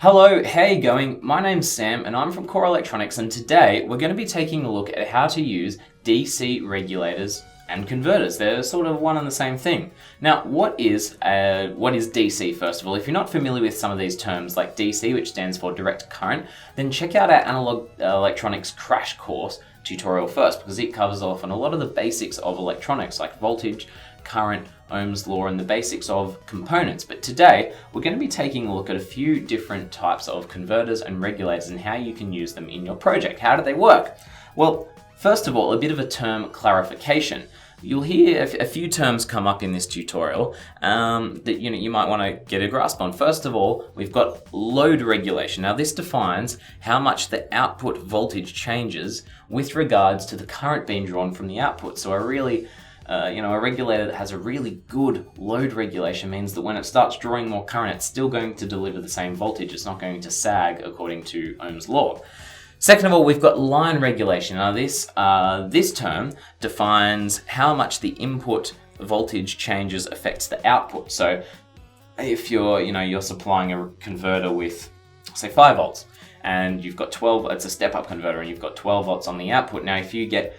Hello, how you going? My name's Sam and I'm from Core Electronics, and today we're going to be taking a look at how to use DC regulators and converters. They're sort of one and the same thing. Now, what is DC first of all? If you're not familiar with some of these terms like DC, which stands for direct current, then check out our Analogue Electronics Crash Course tutorial first, because it covers off on a lot of the basics of electronics like voltage, current, Ohm's law, and the basics of components. But today we're going to be taking a look at a few different types of converters and regulators and how you can use them in your project. How do they work? Well, first of all, a bit of a term clarification. You'll hear a few terms come up in this tutorial that you might want to get a grasp on. First of all, we've got load regulation. Now, this defines how much the output voltage changes with regards to the current being drawn from the output. So a regulator that has a really good load regulation means that when it starts drawing more current, it's still going to deliver the same voltage. It's not going to sag according to Ohm's law. Second of all, we've got line regulation. Now this term defines how much the input voltage changes affects the output. So if you're supplying a converter with, say, 5 volts, and you've got 12, it's a step-up converter, and you've got 12 volts on the output. Now, if you get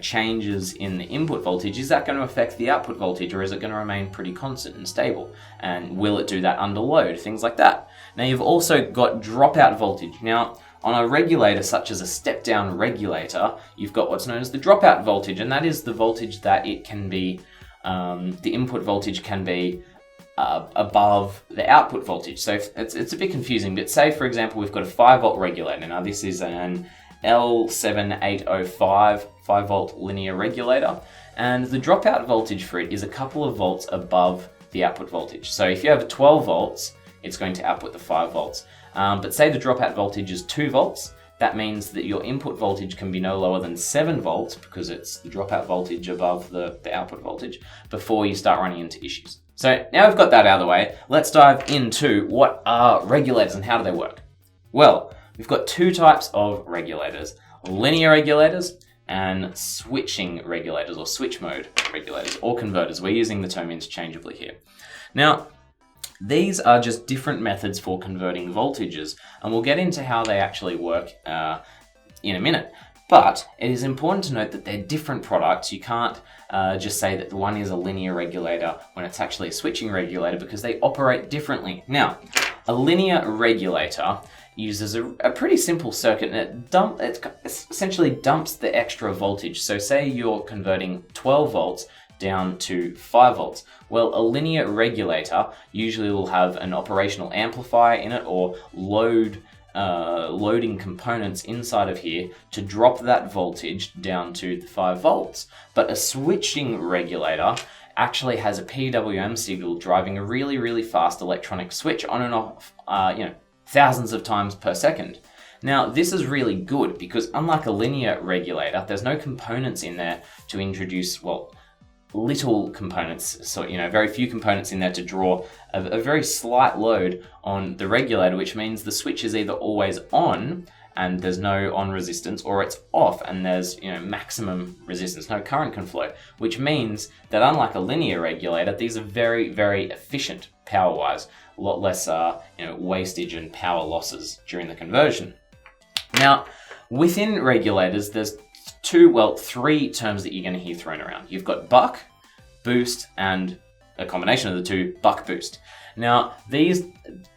changes in the input voltage, is that going to affect the output voltage, or is it going to remain pretty constant and stable? And will it do that under load? Things like that. Now, you've also got dropout voltage. Now, on a regulator such as a step-down regulator, you've got what's known as the dropout voltage, and that is the voltage that it can be, the input voltage can be above the output voltage. So it's a bit confusing, but say, for example, we've got a 5-volt regulator. Now, this is an L7805 5-volt linear regulator, and the dropout voltage for it is a couple of volts above the output voltage. So if you have 12 volts, it's going to output the 5 volts. But say the dropout voltage is 2 volts, that means that your input voltage can be no lower than 7 volts, because it's the dropout voltage above the output voltage, before you start running into issues. So now we've got that out of the way, let's dive into what are regulators and how do they work. Well, we've got two types of regulators: linear regulators and switching regulators, or switch mode regulators, or converters. We're using the term interchangeably here. Now, these are just different methods for converting voltages, and we'll get into how they actually work in a minute. But it is important to note that they're different products. You can't just say that the one is a linear regulator when it's actually a switching regulator, because they operate differently. Now, a linear regulator uses a pretty simple circuit, and it essentially dumps the extra voltage. So say you're converting 12 volts down to 5 volts. Well, a linear regulator usually will have an operational amplifier in it, or loading components inside of here to drop that voltage down to the 5 volts. But a switching regulator actually has a PWM signal driving a really, really fast electronic switch on and off, thousands of times per second. Now, this is really good because, unlike a linear regulator, there's no components in there to introduce, little components, so very few components in there to draw a very slight load on the regulator, which means the switch is either always on and there's no on resistance, or it's off and there's maximum resistance, no current can flow, which means that, unlike a linear regulator, these are very, very efficient power wise, a lot less wastage and power losses during the conversion. Now, within regulators, there's three terms that you're going to hear thrown around. You've got buck, boost, and a combination of the two, buck boost. Now, these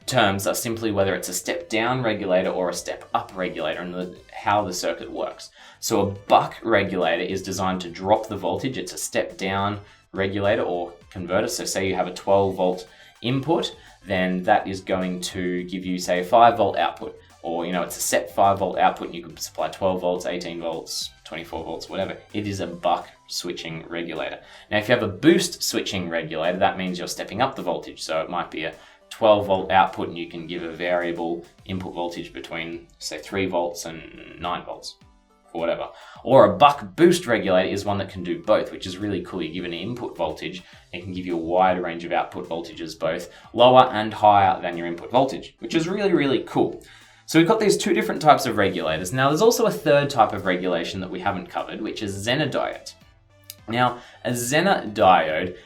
terms are simply whether it's a step down regulator or a step up regulator, and how the circuit works. So a buck regulator is designed to drop the voltage. It's a step down regulator or converter. So say you have a 12 volt input, then that is going to give you, say, a 5 volt output. Or, it's a set 5 volt output, and you can supply 12 volts, 18 volts, 24 volts, whatever. It is a buck switching regulator. Now, if you have a boost switching regulator, that means you're stepping up the voltage. So it might be a 12 volt output, and you can give a variable input voltage between, say, 3 volts and 9 volts, or whatever. Or a buck boost regulator is one that can do both, which is really cool. You give an input voltage, it can give you a wide range of output voltages, both lower and higher than your input voltage, which is really, really cool. So we've got these two different types of regulators. Now, there's also a third type of regulation that we haven't covered, which is Zener Diode. Now, a Zener diode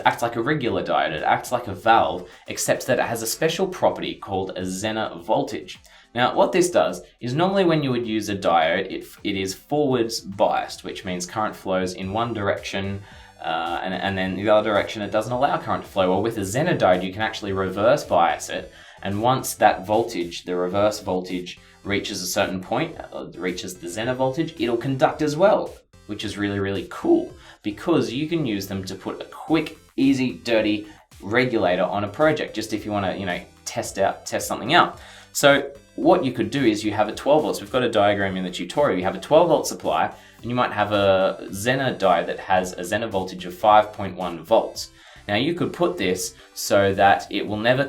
acts like a regular diode. It acts like a valve, except that it has a special property called a Zener voltage. Now, what this does is normally when you would use a diode, it is forwards biased, which means current flows in one direction, and then the other direction it doesn't allow current to flow. Well, with a Zener diode, you can actually reverse bias it, and once that voltage, the reverse voltage, reaches a certain point, reaches the Zener voltage, it'll conduct as well, which is really, really cool, because you can use them to put a quick, easy, dirty regulator on a project, just if you want to, test something out. So what you could do is you have a 12 volts. We've got a diagram in the tutorial. You have a 12 volt supply, and you might have a Zener diode that has a Zener voltage of 5.1 volts. Now you could put this so that it will never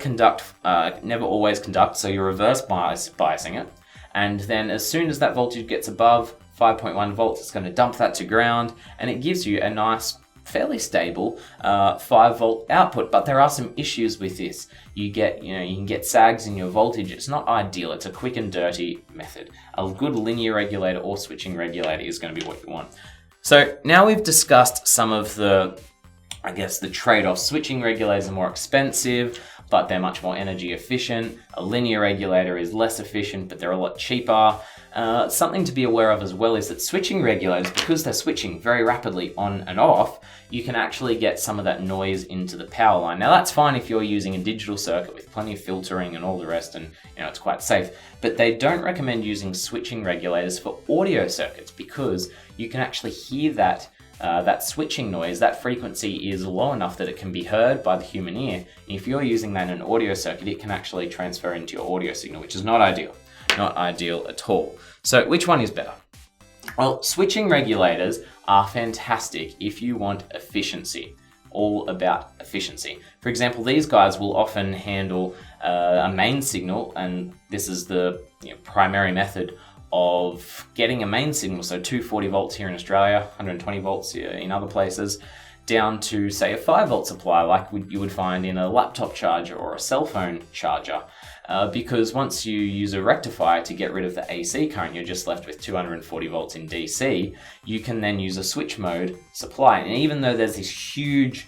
always conduct, so you're reverse biasing it. And then as soon as that voltage gets above 5.1 volts, it's going to dump that to ground, and it gives you a nice, fairly stable 5 volt output. But there are some issues with this. You can get sags in your voltage. It's not ideal. It's a quick and dirty method. A good linear regulator or switching regulator is going to be what you want. So now we've discussed some of the trade-offs. Switching regulators are more expensive, but they're much more energy efficient. A linear regulator is less efficient, but they're a lot cheaper. Something to be aware of as well is that switching regulators, because they're switching very rapidly on and off, you can actually get some of that noise into the power line. Now that's fine if you're using a digital circuit with plenty of filtering and all the rest, and it's quite safe. But they don't recommend using switching regulators for audio circuits, because you can actually hear that switching noise. That frequency is low enough that it can be heard by the human ear. And if you're using that in an audio circuit, it can actually transfer into your audio signal, which is not ideal. Not ideal at all. So which one is better? Well, switching regulators are fantastic if you want efficiency. All about efficiency. For example, these guys will often handle a main signal, and this is the primary method of getting a main signal, so 240 volts here in Australia, 120 volts in other places, down to say a 5 volt supply like you would find in a laptop charger or a cell phone charger. Because once you use a rectifier to get rid of the AC current, you're just left with 240 volts in DC. You can then use a switch mode supply, and even though there's this huge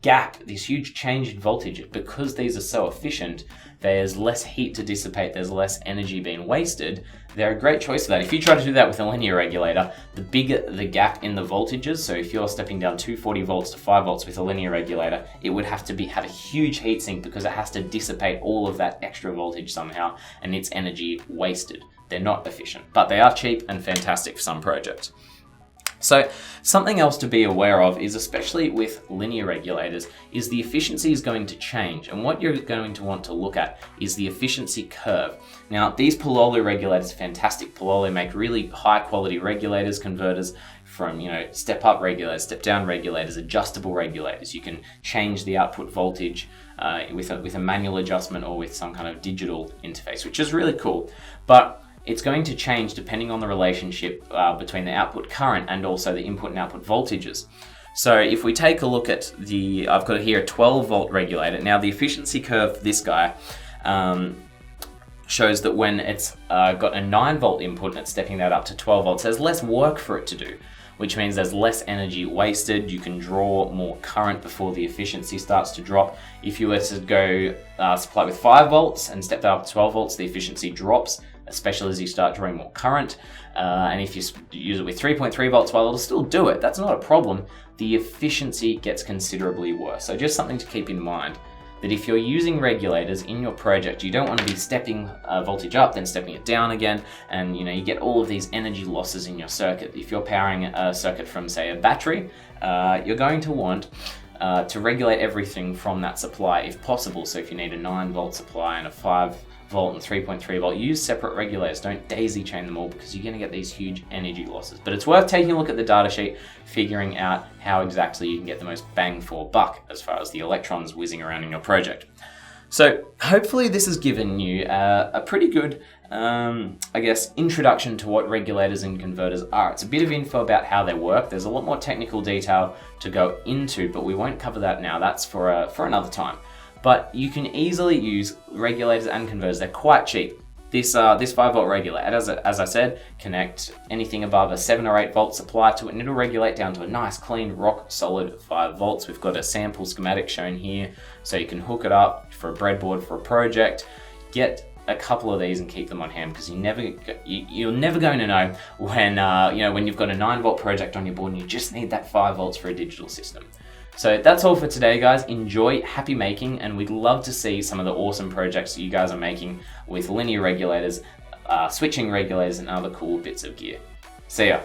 gap, this huge change in voltage, because these are so efficient, there's less heat to dissipate, there's less energy being wasted. They're a great choice for that. If you try to do that with a linear regulator, the bigger the gap in the voltages, so if you're stepping down 240 volts to 5 volts with a linear regulator, it would have to have a huge heatsink, because it has to dissipate all of that extra voltage somehow, and it's energy wasted. They're not efficient, but they are cheap and fantastic for some projects. So something else to be aware of is, especially with linear regulators, is the efficiency is going to change, and what you're going to want to look at is the efficiency curve. Now, these Pololu regulators are fantastic. Pololu make really high quality regulators, converters, from step up regulators, step down regulators, adjustable regulators. You can change the output voltage with a manual adjustment or with some kind of digital interface, which is really cool. But it's going to change depending on the relationship between the output current and also the input and output voltages. So if we take a look at I've got here a 12 volt regulator. Now the efficiency curve for this guy shows that when it's got a 9 volt input and it's stepping that up to 12 volts, there's less work for it to do, which means there's less energy wasted. You can draw more current before the efficiency starts to drop. If you were to go supply with 5 volts and step that up to 12 volts, the efficiency drops, especially as you start drawing more current. And if you use it with 3.3 volts, well, it'll still do it. That's not a problem. The efficiency gets considerably worse. So just something to keep in mind, that if you're using regulators in your project, you don't want to be stepping voltage up, then stepping it down again, and you get all of these energy losses in your circuit. If you're powering a circuit from, say, a battery, you're going to want to regulate everything from that supply if possible. So if you need a 9 volt supply and a 5 volt and 3.3 volt, use separate regulators. Don't daisy chain them all, because you're going to get these huge energy losses. But it's worth taking a look at the data sheet, figuring out how exactly you can get the most bang for buck as far as the electrons whizzing around in your project. So hopefully this has given you a pretty good introduction to what regulators and converters are. It's a bit of info about how they work. There's a lot more technical detail to go into, but we won't cover that now. That's for another time. But you can easily use regulators and converters. They're quite cheap. this 5-volt regulator, as I said, connect anything above a 7 or 8 volt supply to it, and it'll regulate down to a nice, clean, rock solid 5 volts. We've got a sample schematic shown here, so you can hook it up for a breadboard for a project. Get a couple of these and keep them on hand, because you're never going to know when when you've got a 9-volt project on your board and you just need that 5 volts for a digital system. So that's all for today, guys. Enjoy, happy making, and we'd love to see some of the awesome projects that you guys are making with linear regulators, switching regulators, and other cool bits of gear. See ya.